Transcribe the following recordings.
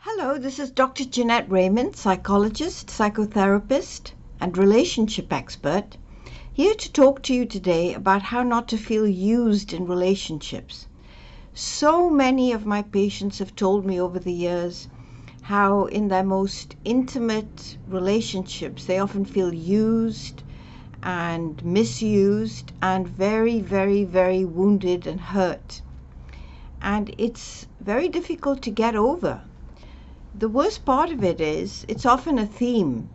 Hello, this is Dr. Jeanette Raymond, psychologist, psychotherapist, and relationship expert, here to talk to you today about how not to feel used in relationships. So many of my patients have told me over the years how in their most intimate relationships they often feel used and misused and very, very, very wounded and hurt. And it's very difficult to get over. The worst part of it is it's often a theme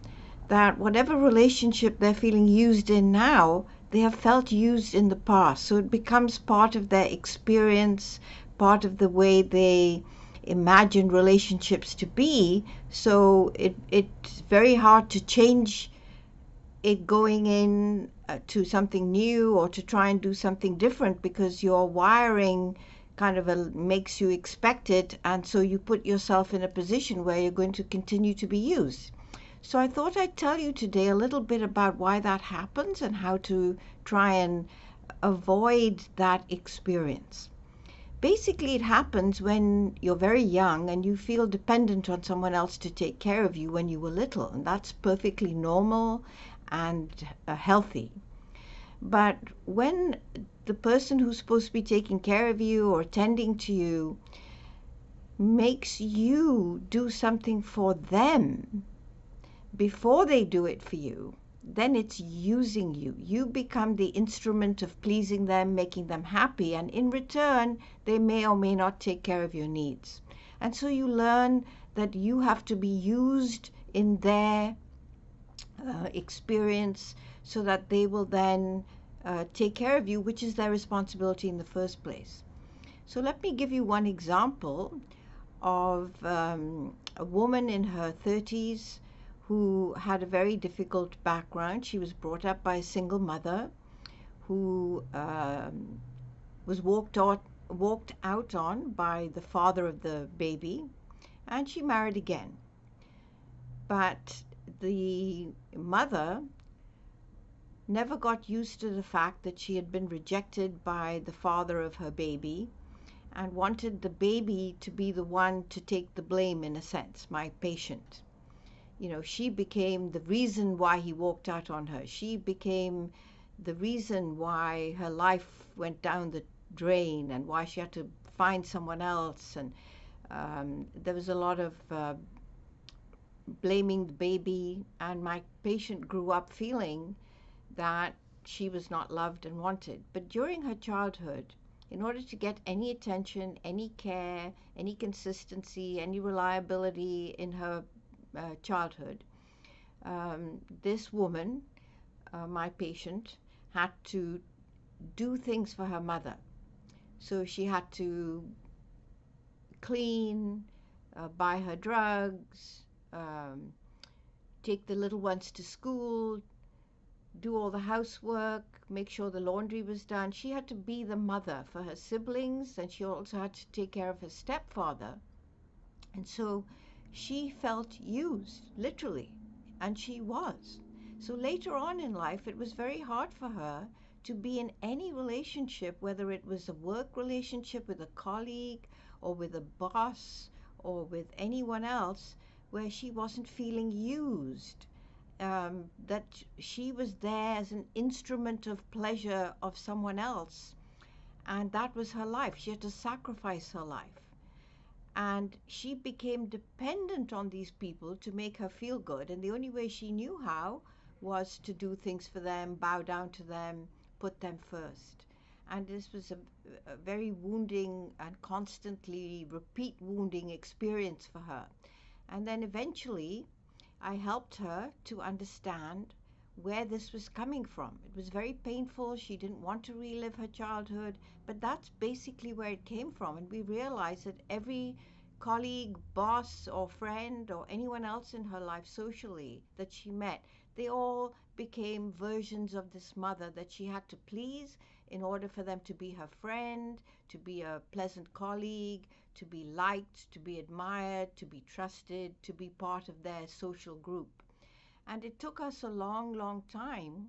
that whatever relationship they're feeling used in now, they have felt used in the past. So it becomes part of their experience, part of the way they imagine relationships to be. So it's very hard to change it going in to something new or to try and do something different because your wiring kind of makes you expect it, and so you put yourself in a position where you're going to continue to be used. So I thought I'd tell you today a little bit about why that happens and how to try and avoid that experience. Basically, it happens when you're very young and you feel dependent on someone else to take care of you when you were little, and that's perfectly normal and healthy. But when the person who's supposed to be taking care of you or tending to you makes you do something for them before they do it for you, then it's using you. You become the instrument of pleasing them, making them happy, and in return, they may or may not take care of your needs. And so you learn that you have to be used in their experience so that they will then take care of you, which is their responsibility in the first place. So let me give you one example of a woman in her 30s who had a very difficult background. She was brought up by a single mother who was walked out on by the father of the baby, and she married again. But the mother never got used to the fact that she had been rejected by the father of her baby and wanted the baby to be the one to take the blame, in a sense, my patient. She became the reason why he walked out on her. She became the reason why her life went down the drain and why she had to find someone else. And there was a lot of blaming the baby, and my patient grew up feeling that she was not loved and wanted. But during her childhood, in order to get any attention, any care, any consistency, any reliability in her childhood, this woman, my patient, had to do things for her mother. So she had to clean, buy her drugs, take the little ones to school, do all the housework, make sure the laundry was done. She had to be the mother for her siblings, and she also had to take care of her stepfather. And so she felt used, literally, and she was. So later on in life, it was very hard for her to be in any relationship, whether it was a work relationship with a colleague or with a boss or with anyone else, where she wasn't feeling used. That she was there as an instrument of pleasure of someone else, and that was her life. She had to sacrifice her life, and she became dependent on these people to make her feel good, and the only way she knew how was to do things for them, bow down to them, put them first. And this was a very wounding and constantly repeat wounding experience for her. And then eventually I helped her to understand where this was coming from. It was very painful. She didn't want to relive her childhood, but that's basically where it came from. And we realized that every colleague, boss, or friend, or anyone else in her life socially that she met, they all became versions of this mother that she had to please in order for them to be her friend, to be a pleasant colleague, to be liked, to be admired, to be trusted, to be part of their social group. And it took us a long, long time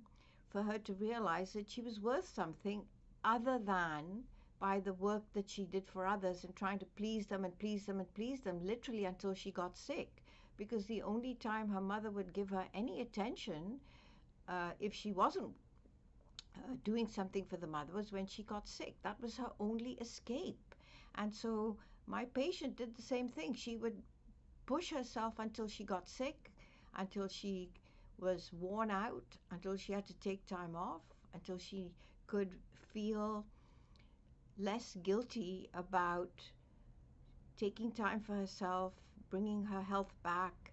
for her to realize that she was worth something other than by the work that she did for others and trying to please them and please them and please them, literally until she got sick. Because the only time her mother would give her any attention, if she wasn't doing something for the mother, was when she got sick. That was her only escape. And so my patient did the same thing. She would push herself until she got sick, until she was worn out, until she had to take time off, until she could feel less guilty about taking time for herself, bringing her health back,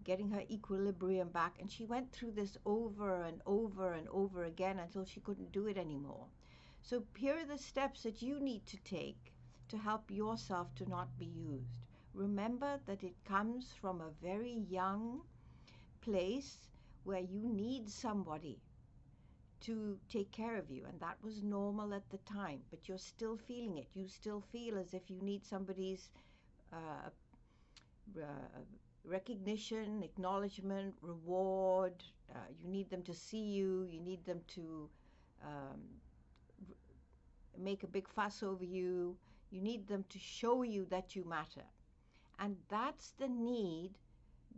getting her equilibrium back. And she went through this over and over and over again until she couldn't do it anymore. So here are the steps that you need to take to help yourself to not be used. Remember that it comes from a very young place where you need somebody to take care of you, and that was normal at the time, but you're still feeling it. You still feel as if you need somebody's uh, recognition, acknowledgement, reward. You need them to see you. You need them to um, make a big fuss over you. You need them to show you that you matter. And that's the need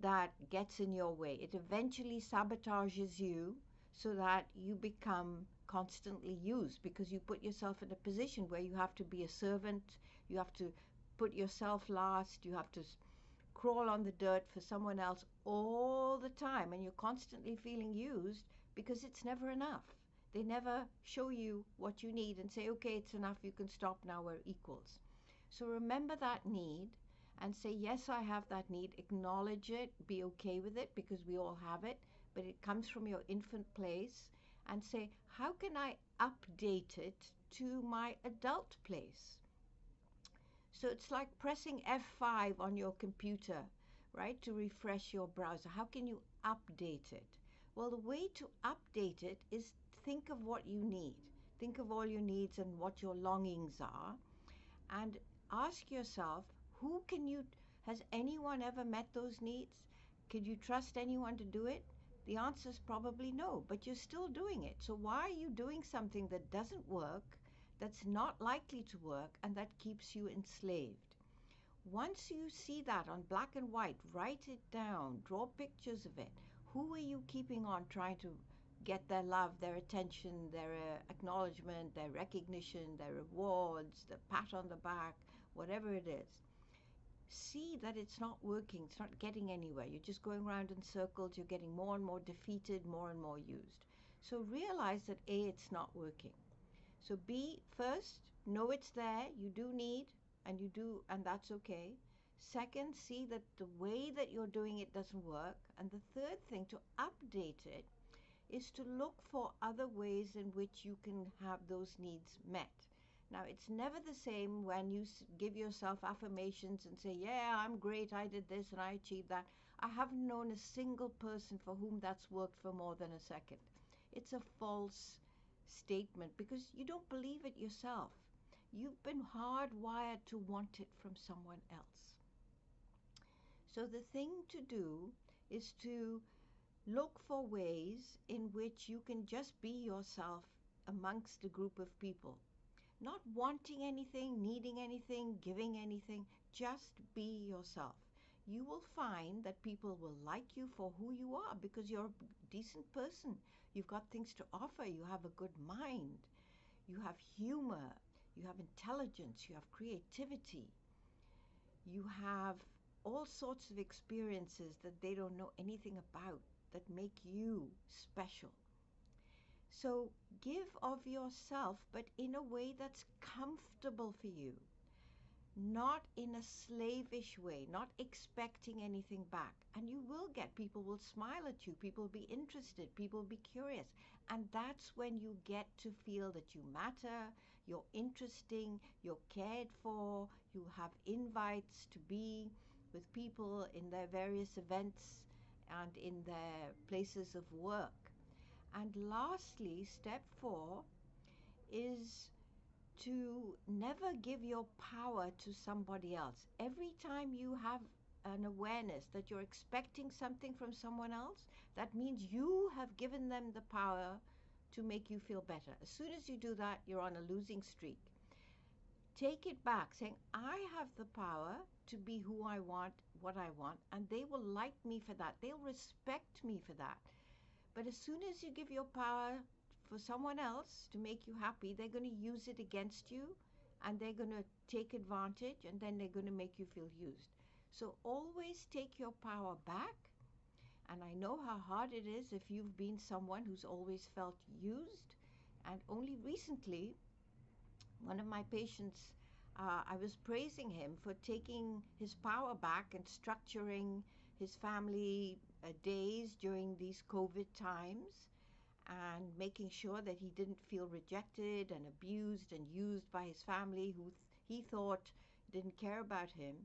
that gets in your way. It eventually sabotages you so that you become constantly used, because you put yourself in a position where you have to be a servant, you have to put yourself last, you have to crawl on the dirt for someone else all the time, and you're constantly feeling used because it's never enough. They never show you what you need and say, okay, it's enough, you can stop now, we're equals. So remember that need and say, yes, I have that need. Acknowledge it, be okay with it, because we all have it, but it comes from your infant place. And say, how can I update it to my adult place? So it's like pressing F5 on your computer, right, to refresh your browser. How can you update it? Well, the way to update it is think of what you need. Think of all your needs and what your longings are, and ask yourself, has anyone ever met those needs? Could you trust anyone to do it? The answer is probably no, but you're still doing it. So why are you doing something that doesn't work, that's not likely to work, and that keeps you enslaved? Once you see that on black and white, write it down, draw pictures of it. Who are you keeping on trying to get their love, their attention, their acknowledgement, their recognition, their rewards, the pat on the back, whatever it is? See that it's not working, it's not getting anywhere. You're just going around in circles, you're getting more and more defeated, more and more used. So realize that A, it's not working. So B, first, know it's there, you do need, and that's okay. Second, see that the way that you're doing it doesn't work. And the third thing, to update it, is to look for other ways in which you can have those needs met. Now, it's never the same when you give yourself affirmations and say, yeah, I'm great, I did this and I achieved that. I haven't known a single person for whom that's worked for more than a second. It's a false statement because you don't believe it yourself. You've been hardwired to want it from someone else. So the thing to do is to look for ways in which you can just be yourself amongst a group of people. Not wanting anything, needing anything, giving anything, just be yourself. You will find that people will like you for who you are because you're a decent person. You've got things to offer. You have a good mind. You have humor. You have intelligence. You have creativity. You have all sorts of experiences that they don't know anything about that make you special. So give of yourself, but in a way that's comfortable for you, not in a slavish way, not expecting anything back. And you will get, people will smile at you, people will be interested, people will be curious. And that's when you get to feel that you matter, you're interesting, you're cared for, you have invites to be with people in their various events and in their places of work. And lastly, step 4 is to never give your power to somebody else. Every time you have an awareness that you're expecting something from someone else, that means you have given them the power to make you feel better. As soon as you do that, you're on a losing streak. take it back, saying, I have the power to be who I want, what I want, and they will like me for that. They'll respect me for that. But as soon as you give your power for someone else to make you happy, they're going to use it against you, and they're going to take advantage, and then they're going to make you feel used. So always take your power back. And I know how hard it is if you've been someone who's always felt used. And only recently, one of my patients, I was praising him for taking his power back and structuring his family days during these COVID times, and making sure that he didn't feel rejected and abused and used by his family who he thought didn't care about him.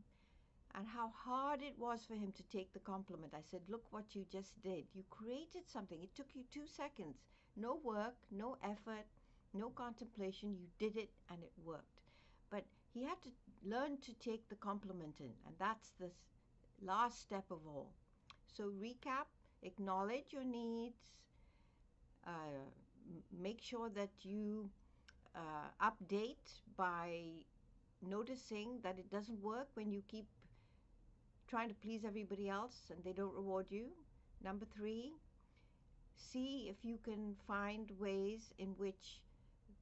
And how hard it was for him to take the compliment. I said, look what you just did. You created something. It took you 2 seconds. No work, no effort, no contemplation. You did it and it worked. But he had to learn to take the compliment in. And that's the last step of all. So recap, acknowledge your needs. Make sure that you update by noticing that it doesn't work when you keep trying to please everybody else and they don't reward you. Number 3, see if you can find ways in which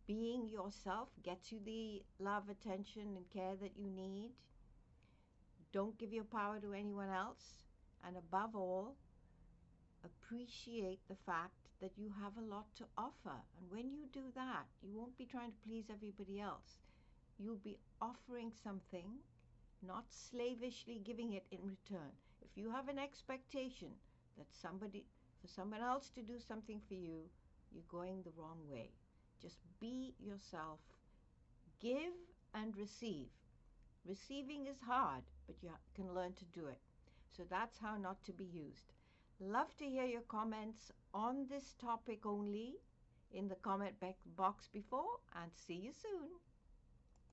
being yourself gets you the love, attention, and care that you need. Don't give your power to anyone else. And above all, appreciate the fact that you have a lot to offer. And when you do that, you won't be trying to please everybody else. You'll be offering something, not slavishly giving it in return. If you have an expectation that for someone else to do something for you, you're going the wrong way. Just be yourself. Give and receive. Receiving is hard, but you can learn to do it. So that's how not to be used. Love to hear your comments on this topic only in the comment box before, and see you soon.